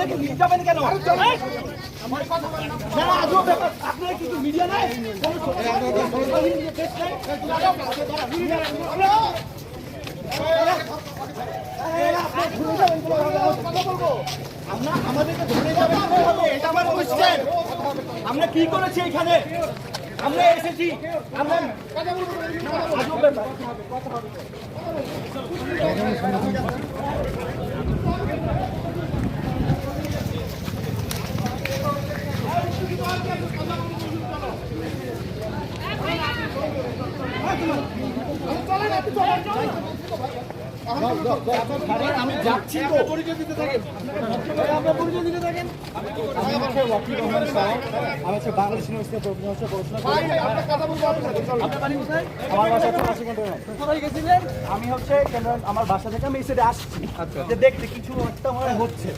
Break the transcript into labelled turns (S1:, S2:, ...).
S1: আমাদেরকে নিয়ে যাবেন কেন? না আজও ব্যাপার, আপনারা কিন্তু মিডিয়া নাই, আমরা আমাদেরকে ধরে যাবেন, এটা আমার কোশ্চেন। আমরা কি করেছি এখানে? আমরা এসেছি, আমরা আজও ব্যাপার। আমি যাচ্ছি তো, পরিচয় দিতে থাকেন, আপনার পরিচয় দিতে থাকেন। আমি হচ্ছে ওয়াকিল রহমান শাহ, আমি হচ্ছে বাংলাদেশ ইউনিভার্সিটিতে পড়াশোনা করি। আমার বাসা হচ্ছে রাশিগঞ্জে। কোথায় গেছিলেন? আমি হচ্ছে আমার বাসা থেকে আমি এই সাইডে আসছি, যে দেখতে কিছু একটা মনে হচ্ছে।